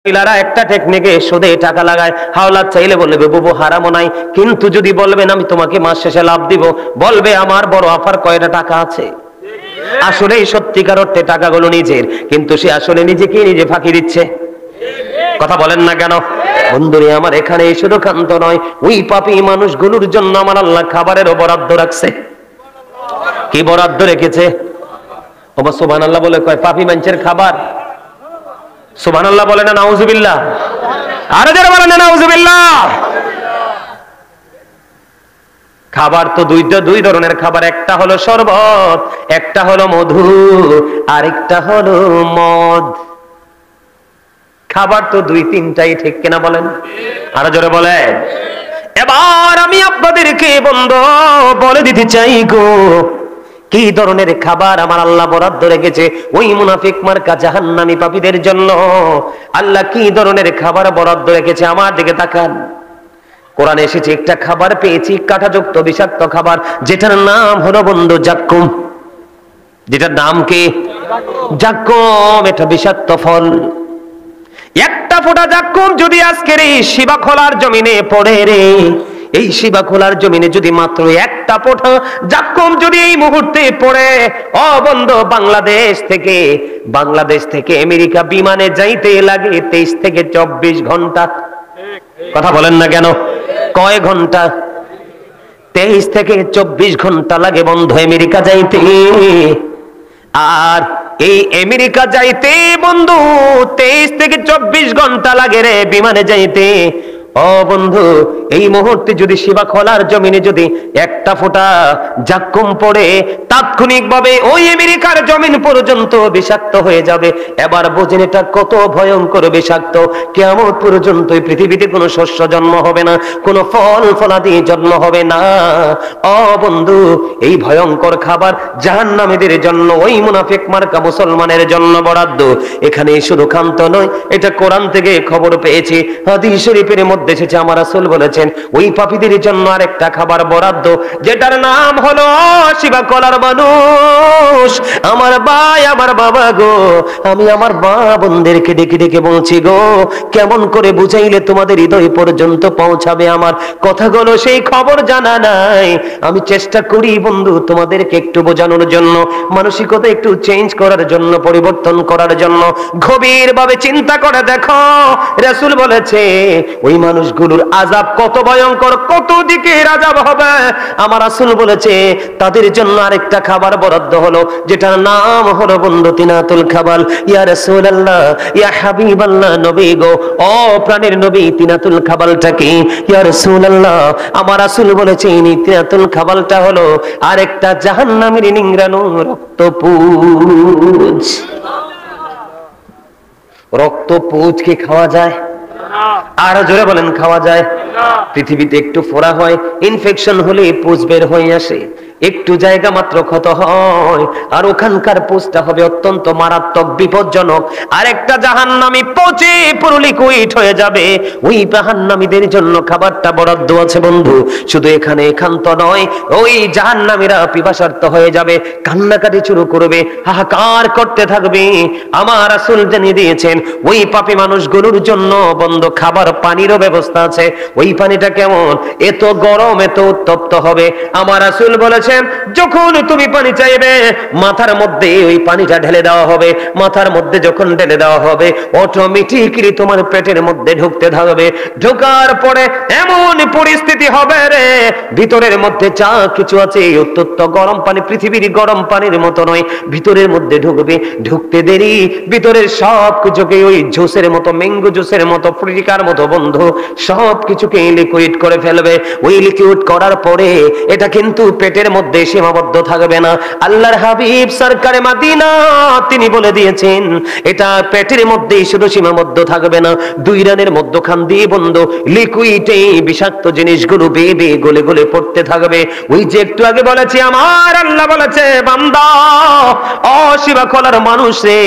মহিলারা একটা টেকনিকে সুদে টাকা লাগায়, হাওলাত চাইলে বলবে বুবু হারামও নাই, কিন্তু যদি বলবেন আমি তোমাকে মাস শেষে লাভ দিব, বলবে আমার বড় আপার কয়টা টাকা আছে। আসলে সত্যিকার অর্থে টাকাগুলো নিজের, কিন্তু সে আসলে নিজেকে নিজে ফাঁকি দিচ্ছে। কথা বলেন না কেন বন্ধুরে আমার? এখানে শুধু ক্ষান্ত নয়, ওই পাপী মানুষগুলোর জন্য আমার আল্লাহ খাবারেরও বরাদ্দ রাখছে। কি বরাদ্দ রেখেছে? সুবহানাল্লাহ বলে কয় পাপী মানুষের খাবার। সুবহানাল্লাহ বলে না নাউজুবিল্লাহ? আরো যারা বলেন না নাউজুবিল্লাহ? খাবার তো দুই ধরনের খাবার, একটা হলো শরবত, একটা হলো মধু, আরেকটা হলো মদ। খাবার তো দুই তিনটাই, ঠিক কিনা বলেন? আরো জোরে বলেন। এবার আমি আপনাদেরকে বন্ধু বলে দিতে চাই গো, কি ধরনের খাবার আমার আল্লাহ বরাদ্দ রেখেছে ওই মুনাফিক মার্কা জাহান্নামী পাপীদের জন্য। আল্লাহ কি ধরনের খাবার বরাদ্দ রেখেছে আমার দিকে তাকান। কোরআনে এসেছে একটা খাবার পেয়েছি, কাঁটাযুক্ত বিষাক্ত খাবার, যেটার নাম হলো বন্ধু জাক্কুম। যেটার নাম কি? জাক্কুম। এটা বিষাক্ত ফল। একটা ফোঁটা জাক্কুম যদি আজকের এই শিবা খোলার জমিনে পড়ে রে, এই শিবা খোলার জমিনে যদি মাত্র একটা ফোঁটা জাক্কুম যদি এই মুহূর্তে পড়ে, ও বন্ধু বাংলাদেশ থেকে আমেরিকা বিমানে যাইতে লাগে 23 থেকে 24 ঘন্টা। কথা বলেন না কেন? কয় ঘন্টা? 23 থেকে 24 ঘন্টা লাগে বন্ধু আমেরিকা যাইতে। আর এই আমেরিকা যাইতে বন্ধু 23 থেকে 24 ঘন্টা লাগে রে বিমানে যাইতে। ও বন্ধু, এই মুহূর্তে যদি শিবা খোলার জমিনে যদি একটা ফোঁটা জাক্কুম পড়ে, তাৎক্ষণিকভাবে ওই আমেরিকার জমিন পর্যন্ত বিষাক্ত হয়ে যাবে। এবার বোঝেন এটা কত ভয়ঙ্কর বিষাক্ত। কিয়ামত পর্যন্ত এই পৃথিবীতে কোনো শস্য জন্ম হবে না, কোনো ফল ফলাদি জন্ম হবে না। ও বন্ধু, এই ভয়ঙ্কর খাবার জাহান্নামীদের জন্য, ওই মুনাফিক মার্কা মুসলমানের জন্য বরাদ্দ। এখানে শুধু ক্ষান্ত নয়, এটা কোরআন থেকে খবর পেয়েছি, হাদিস শরীফের মধ্যে এসেছে। আমার রাসূল বলেছেন ওই পাপীদের জন্য আরেকটা খাবার বরাদ্দ, যেটার নাম হলো শিবা কলার মানুষ। আমার ভাই, আমার বাবা গো, আমি আমার মা বোনদেরকে ডেকে ডেকে বলছি গো, কেমন করে বুঝাইলে তোমাদের হৃদয় পর্যন্ত পৌঁছাবে আমার কথাগুলো, সেই খবর জানা নাই। আমি চেষ্টা করি বন্ধু তোমাদেরকে একটু বোঝানোর জন্য, মানসিকতা একটু চেঞ্জ করার জন্য, পরিবর্তন করার জন্য। গভীরভাবে চিন্তা করে দেখো, রাসূল বলেছে ওই মানুষগুলোর আযাব কত ভয়ঙ্কর, কত দিকের আযাব হবে। আমার রাসূল বলেছে তাদের জন্য আরেকটা খাবার বরাদ্দ হলো, যেটার নাম হলো বন্ধু তিনাতুল খাবাল। ইয়া রাসূলুল্লাহ, ইয়া হাবিবাল্লাহ, নবী গো, ও প্রাণের নবী, তিনাতুল খাবালটা কি? ইয়া রাসূলুল্লাহ, আমার রাসূল বলেছে এই তিনাতুল খাবালটা হলো আরেকটা জাহান্নামের নিংড়ানো রক্তপুঞ্জ। রক্তপুঞ্জ কি খাওয়া যায়? আর জোরে বলেন, খাওয়া যায়? পৃথিবীতে একটু ফোড়া হয়, ইনফেকশন হলে পুঁজ বের হয়ে আসে, একটু জায়গা মাত্র ক্ষত হয়, আর ওখানকার পুঁজটা হবে অত্যন্ত মারাত্মক, বিপজ্জনক। আর একটা জাহান্নামী পচে পুরো লিকুইড হয়ে যাবে। ওই জাহান্নামীদের জন্য খাবারটা বরাদ্দ আছে বন্ধু। শুধু এখানে ক্ষান্ত নয়, ওই জাহান্নামীরা পিপাসার্ত হয়ে যাবে, কান্নাকাটি শুরু করবে, হাহাকার করতে থাকবে। আমার রাসূল জানিয়ে দিয়েছেন ওই পাপী মানুষগুলোর জন্য বন্ধু খাবার পানিরও ব্যবস্থা আছে। ওই পানিটা কেমন? এত গরম, এত উত্তপ্ত হবে। আমার রাসূল বলেছেন যখন তুমি পানি চাইবে, মাথার মধ্যে ওই পানিটা ঢেলে দেওয়া হবে। মাথার মধ্যে যখন ঢেলে দেওয়া হবে, অটোমেটিক্যালি তোমার পেটের মধ্যে ঢুকতে থাকবে। ঢোকার পরে এমন পরিস্থিতি হবে রে, ভিতরের মধ্যে যা কিছু আছে উত্তপ্ত গরম পানি, পৃথিবীর গরম পানির মতো নয়, ভিতরের মধ্যে ঢুকবে। ঢুকতে দেরি ভিতরের সব কিছুকে ওই জুসের মতো, ম্যাঙ্গো জুসের মতো, ফ্রিকার মতো বন্ধু সব কিছুকে লিকুইড করে ফেলবে। ওই লিকুইড করার পরে এটা কিন্তু পেটের মধ্যে সীমাবদ্ধ থাকবে না। আল্লাহর হাবিব সরকারে মাদিনা তিনি বলে দিয়েছেন এটা পেটের মধ্যেই শুধু সীমাবদ্ধ থাকবে না, দুই রানের মধ্যখান দিয়ে বন্ধু লিকুইডে বিষাক্ত জিনিসগুলো বেয়ে বেয়ে গলে গলে পড়তে থাকবে। ওই যে একটু আগে বলেছি, আমার আল্লাহ বলেছে বান্দা, ও শিবা খোলার মানুষ রে,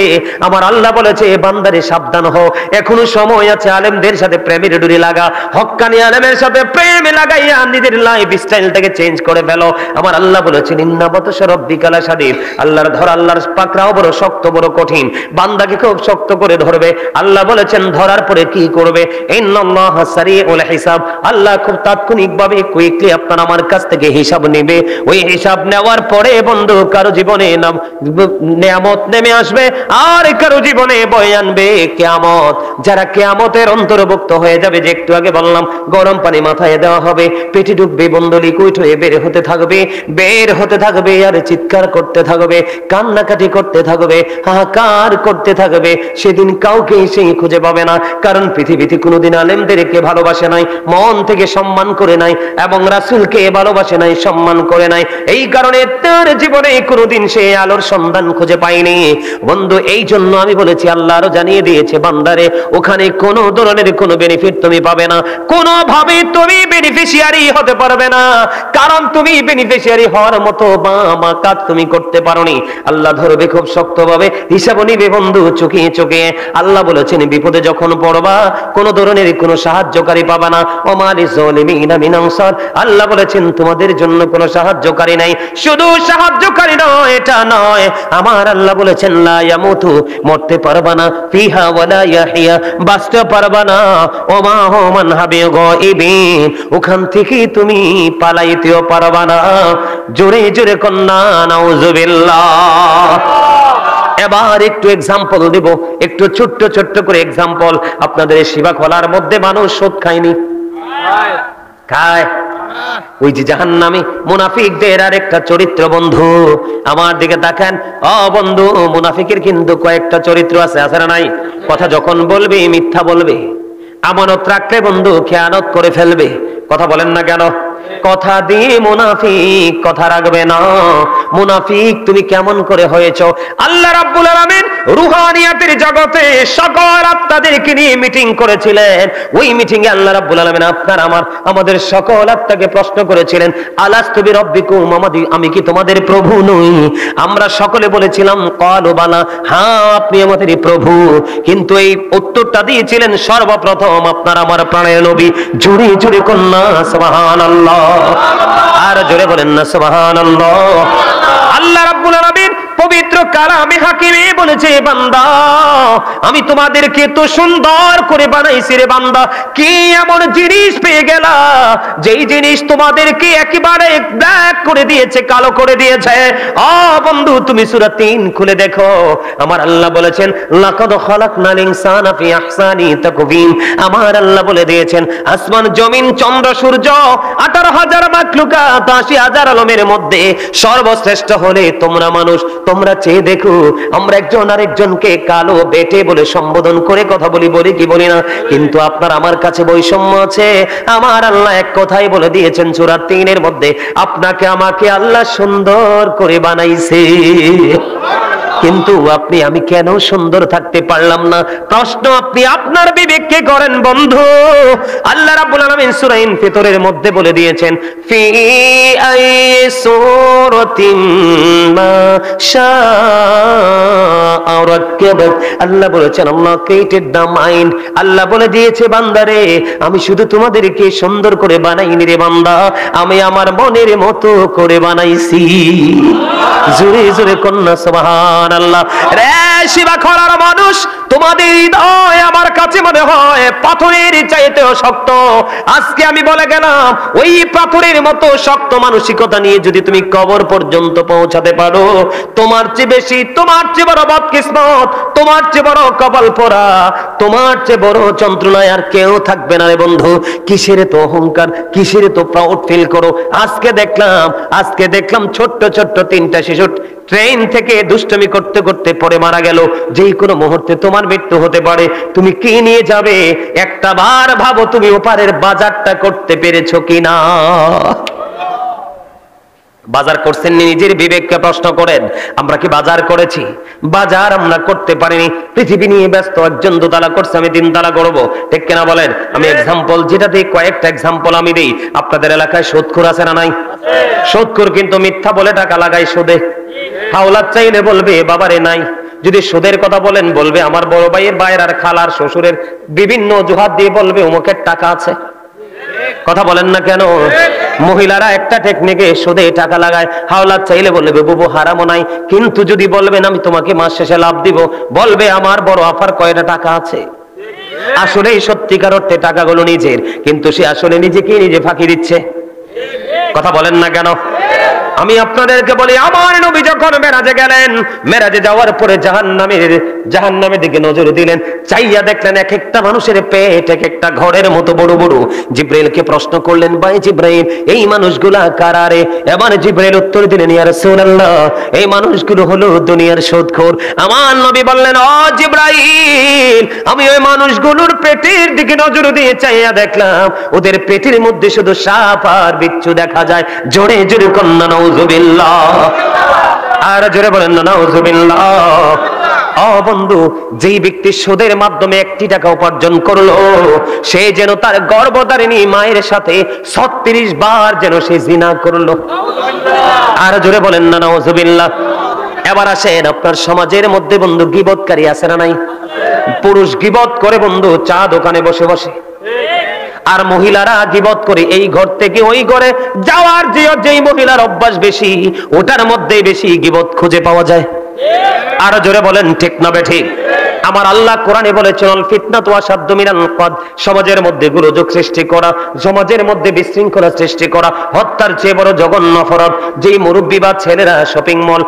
আমার আল্লাহ বলেছে বান্দারে সাবধান হও, এখনো সময় আছে। আলেমদের সাথে প্রেমের ডুরি লাগা, হক্কানি আলেমের সাথে প্রেম লাগাইয়া নিজের লাইফ স্টাইলটাকে চেঞ্জ করে ফেলো। আমার আল্লাহ বলেছেন ইন্না বাতাশা রাব্বিকা লাশাদীদ, আল্লাহর ধর, আল্লাহর পাকড়াও বড় শক্ত, বড় কঠিন। বান্দাকে খুব শক্ত করে ধরবে। আল্লাহ বলেছেন ধরার পরে কি করবে? ইন্নাল্লাহা সারিউল হিসাব, আল্লাহ খুব তাৎক্ষণিকভাবে কুইকলি আপনার আমার কাছ থেকে হিসাব নেবে। ওই হিসাব নেওয়ার পরে বন্ধু কারো জীবনে নিয়ামত নেমে আসবে, আর কারো জীবনে বয়ে আনবে কিয়ামত। যারা কিয়ামতের অন্তর্ভুক্ত হয়ে যাবে, যে একটু আগে বললাম গরম পানি মাথায় দেওয়া হবে, পেটে ঢুকবে, বন্ধু লিকুইড হয়ে বের হতে থাকবে, বের হতে থাকবে, আর চিৎকার করতে থাকবে, কান্নাকাটি করতে থাকবে, হাহাকার করতে থাকবে। সেদিন কাউকে সেই খুঁজে পাবে না, কারণ পৃথিবীতে কোনোদিন আলেমদেরকে ভালোবাসে নাই, মন থেকে সম্মান করে নাই, এবং রাসূলকে ভালোবাসে নাই, সম্মান করে নাই। এই কারণে তার জীবনে কোনোদিন সে আলোর সন্ধান খুঁজে পায়নি। বন্ধু এই জন্য আমি বলেছি, আল্লাহ আরো জানিয়ে দিয়েছে বান্দারে, ওখানে কোনো ধরনের কোনো বেনিফিট তুমি পাবে না, কোনোভাবে তুমি বেনিফিশিয়ারি হতে পারবে না, কারণ তুমি বেনিফিশিয়ারি হওয়ার মতো বাবা কাজ তুমি করতে পারোনি। আল্লাহ ধরবে খুব শক্তভাবে, হিসাব নিবে বন্ধু চুকিয়ে চুকিয়ে। আল্লাহ বলেছেন বিপদে যখন পড়বা কোন ধরনের কোনো সাহায্যকারী পাবা না। ওমা লিযালিমিনা মিন আনসার, আল্লাহ বলেছেন তোমাদের জন্য কোনো সাহায্যকারী নাই। শুধু সাহায্যকারী নয়, এটা নয়, আমার আল্লাহ বলেছেন লা ইয়ামুতু, মরতে পারবা না, ফিহা ওয়ালা ইয়াহিয়া, বাঁচতে পারবা না, ওমা হুমান বিগাইবিন, ওখান থেকে তুমি পালাইতেও পারবা না। জোরে জোরে কন্যা নাউজুবিল্লাহ। এবার একটু এক্সাম্পল দেব, একটু ছোট্ট ছোট্ট করে এক্সাম্পল। আপনাদের শিবা খোলার মধ্যে মানুষ সুদ খায়নি? খায়। ওই যে জাহান্নামী মুনাফিকদের আর একটা চরিত্র, বন্ধু আমার দিকে তাকান। বন্ধু মুনাফিকের কিন্তু কয়েকটা চরিত্র আছে, আছে না নাই? কথা যখন বলবে মিথ্যা বলবে, আমানত রাখলে বন্ধু খেয়ানত করে ফেলবে। কথা বলেন না কেন? কথা দিয়ে মুনাফিক কথা রাখবে না। মুনাফিক তুমি কেমন করে হয়েছো? আল্লাহ রাব্বুল আলামিন রুহানিয়াতের জগতে সকল আত্মাদেরকে নিয়ে মিটিং করেছিলেন। ওই মিটিং এ আল্লাহ রাব্বুল আলামিন আপনার আমাদের সকল আত্মাকে প্রশ্ন করেছিলেন, আলাস্তু বিরাব্বিকুম, আমি কি তোমাদের প্রভু নই? আমরা সকলে বলেছিলাম ক্বালু বালা, হ্যাঁ আপনি আমাদের প্রভু। কিন্তু এই উত্তরটা দিয়েছিলেন সর্বপ্রথম আপনার আমার প্রাণের নবী। জোরে জোরে কন্যা সুবহানাল্লাহ, আর জোরে বলেন না সুবহানাল্লাহ। আল্লাহ রাব্বুল আলামিন পবিত্র কালামে হাকিমে বলেছে, বান্দা আমি তোমাদেরকে তো সুন্দর করে বানাইছি রে বান্দা, কি এমন জিনিস পেয়ে গেলা যেই জিনিস তোমাদেরকে একেবারে ব্ল্যাক করে দিয়েছে, কালো করে দিয়েছে? বন্ধু তুমি সূরা 3 খুলে দেখো, আমার আল্লাহ বলেছেন লাকাদ খালাকনাল ইনসানা ফি আহসানি তাকওয়িম। আমার আল্লাহ বলে দিয়েছেন আসমান জমিন চন্দ্র সূর্য 18,000 মাখলুকাত 80,000 আলমের মধ্যে সর্বশ্রেষ্ঠ হলে তোমরা মানুষ। তোমরা চেয়ে দেখো, আমরা একজন আরেকজনকে কালো বেটে বলে সম্বোধন করে কথা বলি কি বলি না? কিন্তু আপনার আমার কাছে বৈষম্য আছে। আমার আল্লাহ এক কথাই বলে দিয়েছেন সূরা 3 এর মধ্যে, আপনাকে আমাকে আল্লাহ সুন্দর করে বানাইছে, কিন্তু আপনি আমি কেন সুন্দর থাকতে পারলাম না? প্রশ্ন আপনি আপনার বিবেককে করেন বন্ধু। আল্লাহ রাব্বুল আলামিন সূরা ইনফিতরের মধ্যে বলে দিয়েছেন ফি আই সূরাতিন মা শাআ রাক্কাবাক। আল্লাহ বলেছেন আল্লাহ ক্রিয়েটেড দ্য মাইন্ড। আল্লাহ বলে দিয়েছে বান্দারে আমি শুধু তোমাদেরকে সুন্দর করে বানাইনি রে বান্দা, আমি আমার মনের মতো করে বানাইছি। জোরে জোরে কন্যা সুবহানাল্লাহ। রে শিবা খোলার মানুষ, তোমাদের হৃদয় আমার কাছে মনে হয় পাথরের চাইতেও শক্ত। আজকে আমি বলে গেলাম ওই পাথরের মতো শক্ত মানসিকতা নিয়ে যদি তুমি কবর পর্যন্ত পৌঁছাতে পারো, তোমার চেয়ে বেশি, তোমার চেয়ে বড় বদকিসমত, তোমার চেয়ে বড় কপাল পোড়া, তোমার চেয়ে বড় যন্ত্রণায় আর কেউ থাকবে না রে বন্ধু। কিসের তো অহংকার, কিসের তো প্রাউড ফিল করো? আজকে দেখলাম ছোট্ট ছোট্ট 3টা শিশু ট্রেন থেকে দুষ্টমি করতে করতে পড়ে মারা গেল। যেই কোনো মুহূর্তে তোমার মৃত্যু হতে পারে, তুমি কি নিয়ে যাবে? একটা বার ভাবো তুমি ওপারের বাজারটা করতে পেরেছো কিনা? বাজার করছেন নিজের বিবেককে প্রশ্ন করেন, আমরা কি বাজার করেছি? বাজার আমরা করতে পারিনি। পৃথিবী নিয়ে ব্যস্ত, একজন 2 তালা করছে, আমি 3 তালা করবো, ঠিক কিনা বলেন? আমি এক্সাম্পল যেটা দিই, কয়েকটা এক্সাম্পল আমি দিই। আপনাদের এলাকায় সুদখোর আছে না নাই? সুদখোর কিন্তু মিথ্যা বলে টাকা লাগায় সুদে। হাওলাত চাইলে বলবে বাবারে নাই। যদি সুদের কথা বলেন বলবে আমার বড় ভাইয়ের, ভাইয়ের আর খালার শ্বশুরের বিভিন্ন অজুহাত দিয়ে বলবে অমুকের টাকা আছে। কথা বলেন না কেন? মহিলারা একটা টেকনিকে সুদে টাকা লাগায়, হাওলাত চাইলে বলবে বুবু হারামও নাই, কিন্তু যদি বলবেন আমি তোমাকে মাস শেষে লাভ দিব, বলবে আমার বড় আফার কয়টা টাকা আছে। আসলে সত্যিকার অর্থে টাকাগুলো নিজের, কিন্তু সে আসলে নিজেকে নিজে ফাঁকি দিচ্ছে। কথা বলেন না কেন? আমি আপনাদেরকে বলি, আমার নবী যখন মেরাজে গেলেন, মেরাজে যাওয়ার পরে জাহান্নামের দিকে নজর দিলেন, চাইয়া দেখলেন এক একটা মানুষের পেট এক একটা ঘরের মতো বড় বড়। জিব্রাইলকে প্রশ্ন করলেন, ভাই জিব্রাইল, এই মানুষগুলা কারা রে? এবার জিব্রাইল উত্তর দিলেন, ইয়া রাসূলুল্লাহ, এই মানুষগুলো হলো দুনিয়ার সুদখোর। আমার নবী বললেন, ও জিব্রাইল, আমি ওই মানুষগুলোর পেটের দিকে নজর দিয়ে চাইয়া দেখলাম, ওদের পেটের মধ্যে শুধু সাপ আর বিচ্ছু দেখা যায়। জোরে জোরে কন্যা নাউজুবিল্লাহ, আর জোরে বলেন না নাউজুবিল্লাহ। ও বন্ধু, যেই ব্যক্তি সুদের মাধ্যমে 1 টাকা উপার্জন করলো, সে যেন তার গর্ভধারিণী মায়ের সাথে 36 বার যেন সে জিনা করলো। আর জোরে বলেন না নাউজুবিল্লাহ। এবার আসেন, আপনার সমাজের মধ্যে বন্ধু গীবতকারী আছে না নাই? পুরুষ গীবত করে বন্ধু চা দোকানে বসে বসে, আর মহিলারা গীবত করে এই ঘর থেকে ওই ঘরে যাওয়ার যেই মহিলার অভ্যাস বেশি, ওটার মধ্যে বেশি গীবত খুঁজে পাওয়া যায়। আর জোরে বলেন ঠিক না বেঠিক? আমার আল্লাহ কোরআনে বলেছেন, আল ফিতনাতু আশাদ্দু মিনাল কতল, সমাজের মধ্যে গোলযোগ সৃষ্টি করা, সমাজের মধ্যে বিশৃঙ্খলা সৃষ্টি করা হত্যার চেয়ে বড় জঘন্য অপরাধ। যেই মুরব্বী বা ছেলেরা শপিং মল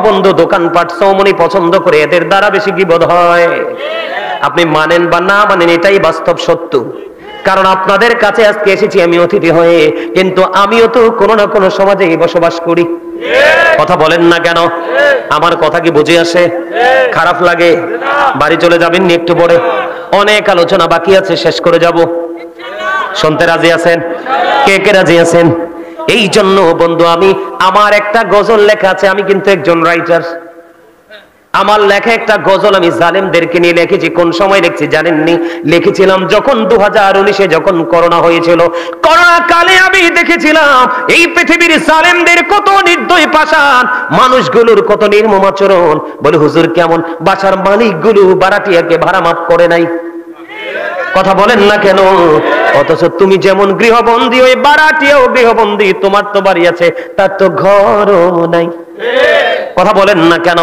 বন্ধ দোকানপাট চৌমনি পছন্দ করে, এদের দ্বারা বেশি গীবত হয়। আপনি মানেন বা না মানেন, এটাই বাস্তব সত্য। কারণ আপনাদের কাছে আজকে এসেছি আমি অতিথি হয়ে, কিন্তু আমিও তো কোনো না কোনো সমাজে বসবাস করি। কথা বলেন না কেন? আমার কথা কি বুঝে আসে? খারাপ লাগে? বাড়ি চলে যাবেন নি একটু পরে? অনেক আলোচনা বাকি আছে, শেষ করে যাব। শুনতে রাজি আছেন? কে কে রাজি আছেন? এই জন্য বন্ধু, আমার একটা গজল লেখা আছে, আমি কিন্তু একজন রাইটার। আমার লেখা একটা গজল আমি জালেমদেরকে নিয়ে লিখেছি। কোন সময় লিখছি জানেননি? লিখেছিলাম যখন 2019-এ যখন করোনা হয়েছিল। করোনা কালে আমি দেখেছিলাম এই পৃথিবীর জালেমদের কত নির্দয় পাষাণ, মানুষগুলোর কত নির্মম আচরণ। বলে হুজুর কেমন? বাসার মালিকগুলো ভাড়াটিয়াকে ভাড়া মাফ করে নাই। কথা বলেন না কেন? অথচ তুমি যেমন গৃহবন্দী, ওই ভাড়াটিয়াও গৃহবন্দী। তোমার তো বাড়ি আছে, তার তো ঘরও নাই। কথা বলেন না কেন?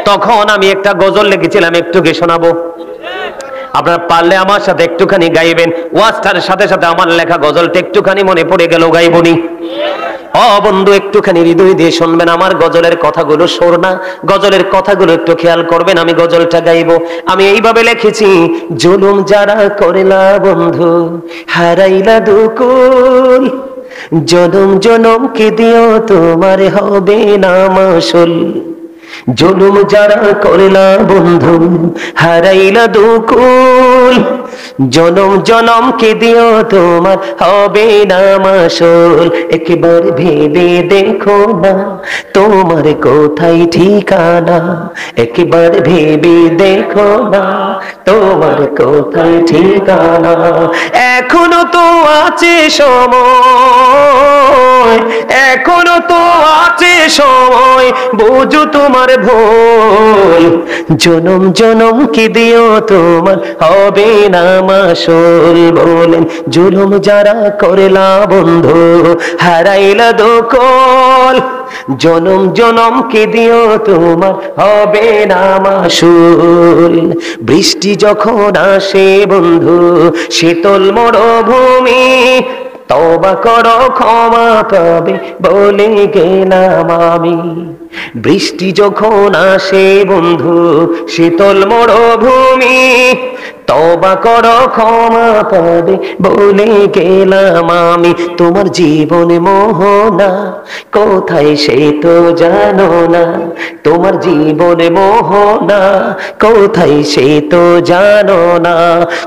তখন আমি একটা গজল লিখেছিলাম, একটু গিয়ে শোনাবো। আপনারা পারলে আমার সাথে একটুখানি গাইবেন। ওয়াজটার সাথে সাথে আমার লেখা গজলটা একটুখানি মনে পড়ে গেল, গাইবনি? বন্ধু, একটুখানি হৃদয় দিয়ে শুনবেন আমার গজলের কথাগুলো। সুর না, গজলের কথাগুলো একটু খেয়াল করবেন। আমি গজলটা গাইবো। আমি এইভাবে লিখেছি, জুলুম যারা করেলা বন্ধু, হারাইলা দুকুল, জনম জনম কে দিও তোমার হবে না মাসুল। জুলুম যারা করলা বন্ধু, হারাইলা দুকুল, জনম জনম কে দিও তোমার হবে না মাসুল। একবার ভেবে দেখো না তোমার কোথায় ঠিকানা, একবার ভেবে দেখো না তোমার কোথায় ঠিকানা। এখনো তো আছে সময়, এখনো তো আছে সময়, বুঝো তোমার ভুল। জনম জনম কি দিও তোমার হবে না মাসুল। বলেন জুলুম যারা করলা বন্ধু, হারাইলা দোকল, জনম জনম কি দিও তোমার হবে না মাসুল। বৃষ্টি যখন আসে বন্ধু, শীতল মরুভূমি, তওবা করো ক্ষমা পাবে বলে গেলাম আমি। বৃষ্টি যখন আসে বন্ধু, শীতল মরুভূমি, তওবা করো ক্ষমা পাবে বলে গেলাম আমি। তোমার জীবনে মোহনা কোথায় সে তো জানো না, তোমার জীবনে মোহনা কোথায় সে তো জানো না।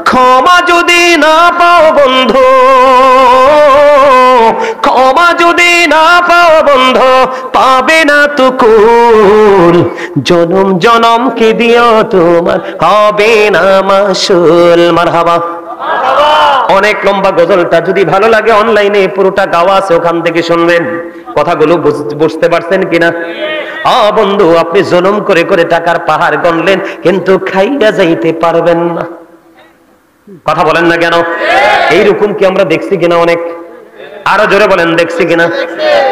ক্ষমা যদি না পাও বন্ধু, ক্ষমা যদি না পাও বন্ধু, পাবে না তো কুল। জনম জনম কে দিও তোমার হবে না মাসুল। মারহাবা। অনেক লম্বা গজলটা, যদি ভালো লাগে অনলাইনে পুরোটা গাওয়া আছে, ওখান থেকে শুনবেন। কথাগুলো বুঝতে পারছেন কিনা? বন্ধু, আপনি জুলুম করে করে টাকার পাহাড় গণলেন, কিন্তু খাইয়া যাইতে পারবেন না। কথা বলেন না কেন? এইরকম কি আমরা দেখছি কিনা? অনেক আরো জোরে বলেন দেখছি কিনা।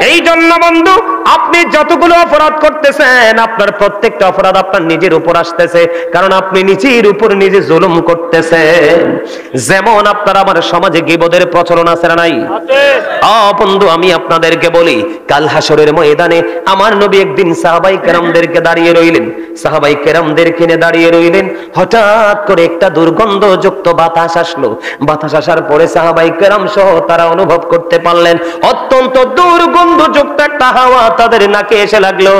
এই জন্য বন্ধু, আপনি যতগুলো অপরাধ করতেছেন, আপনার প্রত্যেকটা অপরাধ আপনার নিজের উপর আসতেছে, কারণ আপনি নিজের উপর নিজে জুলুম করতেছেন। যেমন আপনার আমার সমাজে গীবতের প্রচলন আছে না নাই? বন্ধু, আমি আপনাদেরকে বলি, কাল হাসরের ময়দানে আমার নবী একদিন সাহাবাই কেরামদেরকে দাঁড়িয়ে রইলেন, সাহাবাই কেরামদেরকে নিয়ে দাঁড়িয়ে রইলেন। হঠাৎ করে একটা দুর্গন্ধযুক্ত বাতাস আসলো। বাতাস আসার পরে সাহাবাই কেরাম সহ তারা অনুভব করতে পারলেন অত্যন্ত দুর্গন্ধযুক্ত একটা হাওয়া তাদের নাকে এসে লাগলো।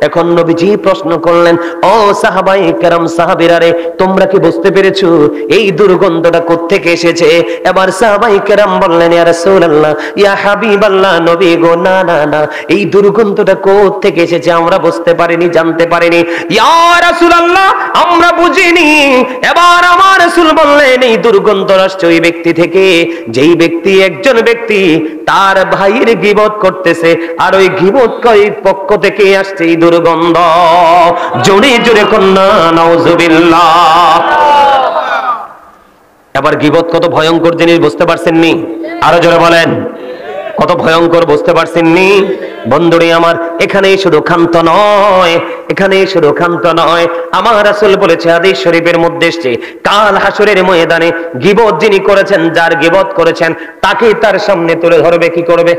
এখন নবীজি প্রশ্ন করলেন, ও সাহাবাই কেরাম, সাহাবীরা রে, তোমরা কি বুঝতে পেরেছো এই দুর্গন্ধটা কোত্থেকে এসেছে? এবার সাহাবাই কেরাম বললেন, ইয়া রাসূলুল্লাহ, ইয়া হাবিবাল্লাহ, নবী গো, না না না, এই দুর্গন্ধটা কোত্থেকে এসেছে আমরা বুঝতে পারিনি, জানতে পারিনি। ইয়া রাসূলুল্লাহ, আমরা বুঝিনি। এবার আমার রাসূল বললেন, এই দুর্গন্ধ আসছে ওই ব্যক্তি থেকে যেই ব্যক্তি, একজন ব্যক্তি তার ভাইয়ের গীবত করতেছে, আর ওই গীবতকারীর পক্ষ থেকে আসছে এই দুর্গন্ধ। জোরে জোরে কন্যা নাউজুবিল্লাহ। এবার গীবত কত ভয়ঙ্কর জিনিস বুঝতে পারছেন নি? আরো জোরে বলেন, কত ভয়ঙ্কর বুঝতে পারছেন নি? বন্ধুরে আমার, এখানেই শুধু ক্ষান্ত নয়, এখানেই শুধু ক্ষান্ত নয়, আমার রাসূল বলেছে হাদিস শরীফের মধ্যে এসেছে, কাল হাসরের ময়দানে গীবত যিনি করেছেন, যার গীবত করেছেন, তাকে তার সামনে তুলে ধরবে। কি করবে?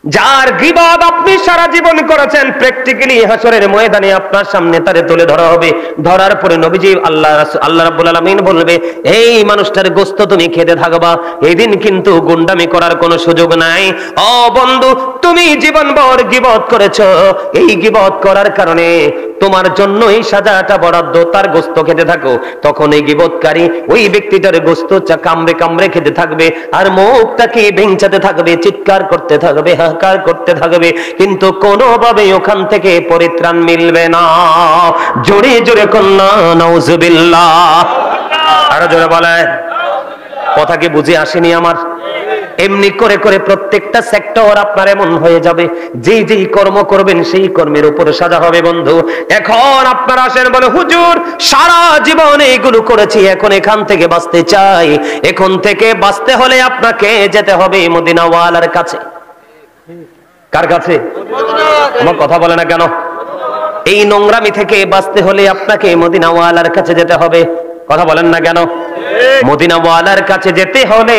যার গীবত আপনি সারা জীবন করেছেন, প্র্যাকটিক্যালি হাসরের ময়দানে আপনার সামনে তারে তুলে ধরা হবে। ধরার পরে নবীজি আল্লাহ রাব্বুল আলামিন বলবে, এই মানুষটার গোশত তুমি খেতে থাকবা, এই দিন কিন্তু গুন্ডামি করার কোনো সুযোগ নাই। ও বন্ধু, তুমি জীবনভর গীবত করেছো, এই গীবত করার কারণে তোমার জন্য এই সাজাটা বরাদ্দ, তার গোশত খেতে থাকো। তখন এই গীবতকারী ওই ব্যক্তিটার গোশত কামড়ে কামড়ে খেতে থাকবে, আর মুখটাকে ভেঙচাতে থাকবে, চিৎকার করতে থাকবে, হাহাকার করতে থাকবে, কিন্তু কোনোভাবে ওখান থেকে পরিত্রাণ মিলবে না। জোরে জোরে কন্যা নাউজুবিল্লাহ। আরো জোরে বলে, কথা কি বুঝে আসেনি আমার? এমনি করে করে প্রত্যেকটা সেক্টর আপনার এমন হয়ে যাবে, যেই যেই কর্ম করবেন সেই কর্মের উপরে সাজা হবে। বন্ধু, এখন আপনারা আসেন বলে, হুজুর সারা জীবন এইগুলো করেছি, এখন এখান থেকে বাঁচতে চাই। এখন থেকে বাঁচতে হলে আপনাকে যেতে হবে মদিনাওয়ালার কাছে। কার কাছে? আমার কথা বলে না কেন? এই নোংরামি থেকে বাঁচতে হলে আপনাকে মদিনাওয়ালার কাছে যেতে হবে। কথা বলেন না কেন? মদিনাওয়ালার কাছে যেতে হলে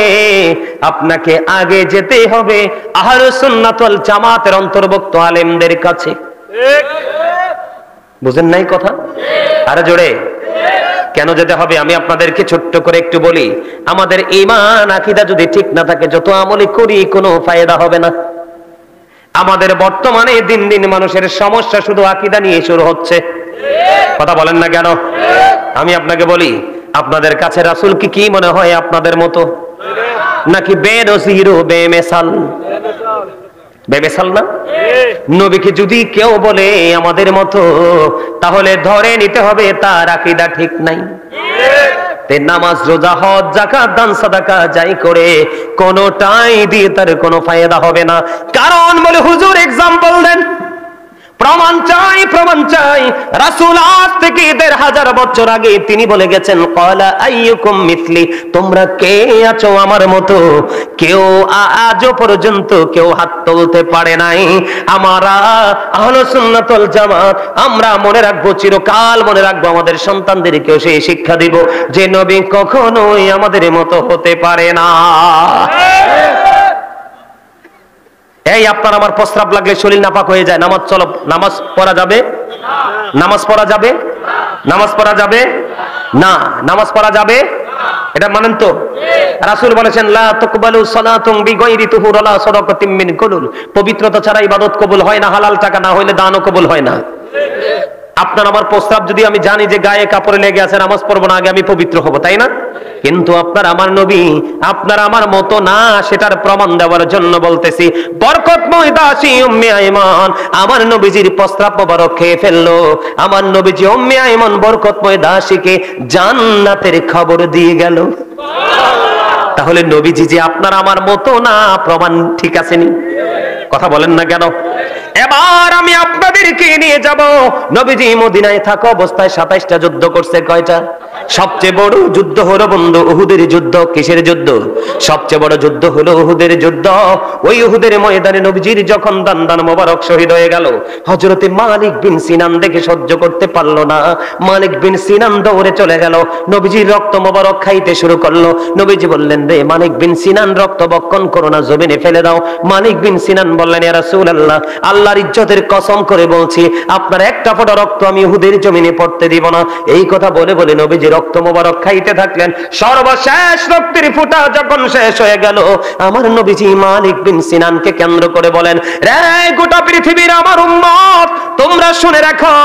আপনাকে আগে যেতে হবে আহলুস সুন্নাত ওয়াল জামাতের অন্তর্ভুক্ত আলেমদের কাছে। বুঝেন নাই কথা? আরে জোরে কেন যেতে হবে আমি আপনাদেরকে ছোট্ট করে একটু বলি। আমাদের ঈমান আকীদা যদি ঠিক না থাকে, যত আমলি করি কোনো ফায়দা হবে না। আমাদের বর্তমানে দিন দিন মানুষের সমস্যা শুধু আকীদা নিয়ে শুরু হচ্ছে। কথা বলেন না কেন? আমি আপনাকে বলি, আপনাদের কাছে রাসূল কি মনে হয় আপনাদের মতো, নাকি বেনজির বেমিসাল? বেমিসাল না? নবীকে যদি কেউ বলে আমাদের মতো, তাহলে ধরে নিতে হবে তার আকীদা ঠিক নাই। নামাজ, রোজা, হজ, যাকাত, দান, সাদাকা যাই করে কোনটাই দিয়ে তার কোনো ফায়দা হবে না। কারণ বলে, হুজুর এক্সাম্পল দেন, প্রমাণ চাই, প্রমাণ চাই। রাসূল আজ থেকে ১৫০০ বছর আগে তিনি বলে গেছেন, ক্বালা আইয়ুকুম মিসলি, তোমরা কে আছো আমার মতো? কেউ আজও পর্যন্ত কেউ হাত তুলতে পারে নাই। আমরা আহলুস সুন্নাত ওয়াল জামাত আমরা মনে রাখবো, চিরকাল মনে রাখবো, আমাদের সন্তানদেরকেও সেই শিক্ষা দিব যে নবী কখনোই আমাদের মতো হতে পারে না। এই আপনার আমার প্রস্রাব লাগলে শরীর নাপাক হয়ে যায়, নামাজ চলো, নামাজ পড়া যাবে? নামাজ পড়া যাবে? নামাজ পড়া যাবে না? নামাজ পড়া যাবে? এটা মানেন তো? রাসূল বলেছেন, লা তাকবালু সালাতুন বিগাইরি তুহুর ওয়ালা সাদাকাতিন মিন কুলুল, পবিত্রতা ছাড়া ইবাদত কবুল হয় না, হালাল টাকা না হইলে দানও কবুল হয় না। আপনার আমার প্রস্তাব যদি আমি জানি যে গায়ে কাপড়ে লেগে আছে, নামাজ পড়বো না, আগে আমি পবিত্র হব, তাই না? কিন্তু আপনার আমার নবী আপনার আমার মতো না, সেটার প্রমাণ দেওয়ার জন্য বলতেছি, বরকতময় দাসী উম্মে আইমান আমার নবীজির প্রস্তাব মোবারক খেয়ে ফেললো। আমার নবীজি উম্মে আইমান বরকতময় দাসীকে জান্নাতের খবর দিয়ে গেল। তাহলে নবীজি যে আপনার আমার মতো না, প্রমাণ ঠিক আছে নি? কথা বলেন না কেন? এবার আমি আপনাদেরকে নিয়ে যাব, নবীজি মদিনায় থাকা অবস্থায় ২৭টা যুদ্ধ করছে। কয়টা? সবচেয়ে বড় যুদ্ধ হলো বন্ধু উহুদের যুদ্ধ। কিসের যুদ্ধ? সবচেয়ে বড় যুদ্ধ হলো উহুদের যুদ্ধ। ওই উহুদের ময়দানে নবীজির যখন দান মোবারক শহীদ হয়ে গেল, হযরতে মালিক বিন সিনান দেখে সহ্য করতে পারলো না। মালিক বিন সিনান দৌড়ে চলে গেল, নবীজির রক্ত মোবারক খাইতে শুরু করলো। নবীজি বললেন, রে মালিক বিন সিনান, রক্ত বক্ষণ করো না, জমিনে ফেলে দাও। মালিক বিন সিনান বললেন, ইয়া রাসূলুল্লাহ, আল্লাহর ইজ্জতের কসম করে বলছি, আপনার একটা ফোঁটা রক্ত আমি উহুদের জমিনে পড়তে দিব না। এই কথা বলে বলে নবীজি রক্ত মোবারক খাইতে থাকলেন। সর্বশেষ রক্তের ফোঁটা যখন শেষ হয়ে গেল, আমার নবীজি মালিক বিন সিনানকে কেন্দ্র করে বলেন, রে গোটা পৃথিবীর আমার উম্মত, তোমরা শুনে রাখো,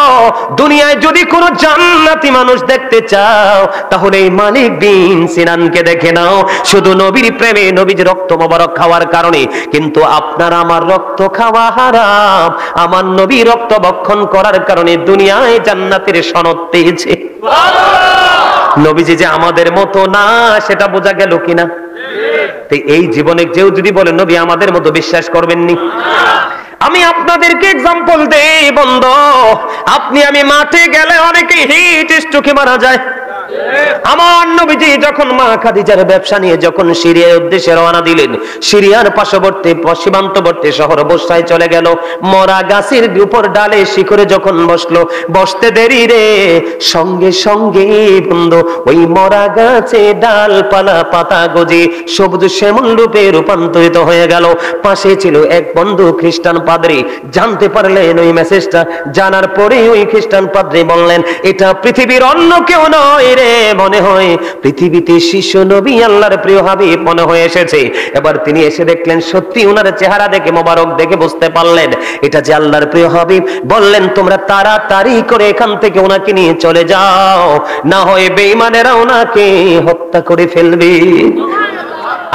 দুনিয়ায় যদি কোনো জান্নাতি মানুষ দেখতে চাও তাহলে এই মালিক বিন সিনানকে দেখে নাও। শুধু নবীর প্রেমে, নবীর রক্ত মোবারক খাওয়ার কারণে। কিন্তু আপনার আমার রক্ত খাওয়া হারাম। আমার নবী রক্ত ভক্ষণ করার কারণে দুনিয়ায় জান্নাতের সনদ পেয়েছে। নবীজি যে আমাদের মতো না, সেটা বোঝা গেল কিনা? এই জীবনে কেউ যদি বলে নবী আমাদের মতো, বিশ্বাস করবেননি? আমি আপনাদেরকে এক্সাম্পল দেই বন্ধু। আপনি আমি মাঠে গেলে অনেকে হিট স্ট্রোকে মারা যায়। আমার নবীজি যখন মা খাদিজার ব্যবসা নিয়ে যখন সিরিয়ার উদ্দেশ্যে রওনা দিলেন, সিরিয়ার পার্শ্ববর্তী সীমান্তবর্তী শহর বসরায় চলে গেল। মরা গাছের উপর ডালে শিখরে যখন বসলো, বসতে দেরি রে, সঙ্গে সঙ্গে বন্ধু ওই মরা গাছে ডালপালা পাতা গজে সবুজ শ্যামল রূপে রূপান্তরিত হয়ে গেল। পাশে ছিল এক বন্ধু খ্রিস্টান পাদ্রী। জানতে পারলেন ওই মেসেজটা। জানার পরে ওই খ্রিস্টান পাদ্রী বললেন, এটা পৃথিবীর অন্য কেউ নয় রে, মনে হয় পৃথিবীতে শিশু নবী আল্লাহর প্রিয় হাবিব মনে হয়ে এসেছে। এবার তিনি এসে দেখলেন সত্যি ওনার চেহারা দেখে, মোবারক দেখে বুঝতে পারলেন এটা যে আল্লাহর প্রিয় হাবিব। বললেন, তোমরা তাড়াতাড়ি করে এখান থেকে ওনাকে নিয়ে চলে যাও, না হয় বেঈমানেরা ওনাকে হত্যা করে ফেলবে।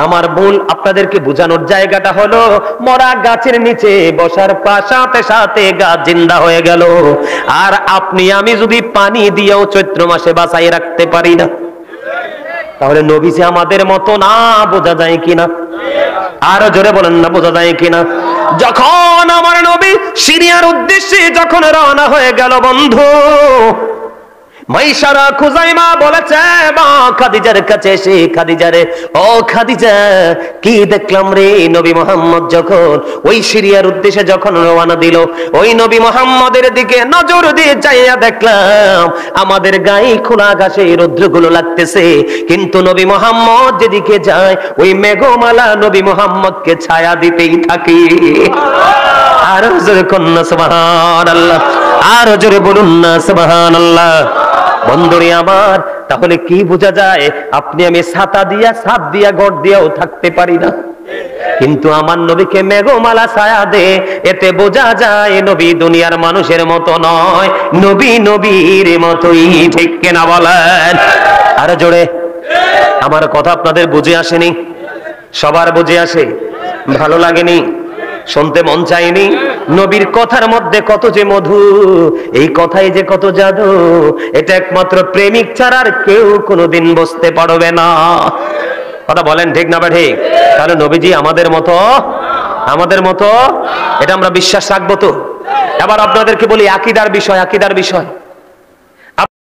আমার ভুল আপনাদেরকে বোঝানোর জায়গাটা হলো, মরা গাছের নিচে বসার সাথে সাথে গাছ জিন্দা হয়ে গেল। আর আপনি আমি যদি পানি দিয়েও চৈত্র মাসে বাঁচাই রাখতে পারি না, তাহলে নবী যে আমাদের মতো না, বোঝা যায় কিনা? আরো জোরে বলেন না, বোঝা যায় কিনা? যখন আমার নবী সিরিয়ার উদ্দেশ্যে যখন রওনা হয়ে গেল বন্ধু, মাইশারা খুজাইমা বলেছে মা খাদিজার কাছে এসে, খাদিজা রে, ও খাদিজা, কি দেখলাম রে, নবী মুহাম্মদ যখন ওই সিরিয়ার উদ্দেশ্যে যখন রওনা দিল, ওই নবী মুহাম্মদের দিকে নজর দিয়ে চাইয়া দেখলাম আমাদের গায়ে খোলা ঘাসে রৌদ্রগুলো লাগতেছে, কিন্তু নবী মুহাম্মদ যেদিকে যায় ওই মেঘমালা নবী মুহাম্মদকে ছায়া দিতেই থাকে। আরো জোরে কন্যা সুবহানাল্লাহ, আরো জোরে বলুন না সুবহানাল্লাহ। বন্ধুরে আমার, তাহলে কি বোঝা যায়? আপনি আমি ছাতা দিয়া, ছাদ দিয়া, ঘর দিয়াও থাকতে পারি না, কিন্তু আমার নবীকে মেঘমালা ছায়া দে, এতে বোঝা যায় নবী দুনিয়ার মানুষের মতো নয়, নবী নবীর মতোই। ঠিক কিনা বলেন? আরে জোরে। আমার কথা আপনাদের বুঝে আসেনি? সবার বুঝে আসে? ভালো লাগেনি? শুনতে মন চাইনি? নবীর কথার মধ্যে কত যে মধু, এই কথাই যে কত জাদু, এটা একমাত্র প্রেমিক ছাড়া আর কেউ কোনোদিন বুঝতে পারবে না। কথা বলেন ঠিক না ঠিক? তাহলে নবীজি আমাদের মতো, আমাদের মতো, এটা আমরা বিশ্বাস রাখবো তো? এবার আপনাদেরকে বলি আকীদার বিষয়, আকীদার বিষয়।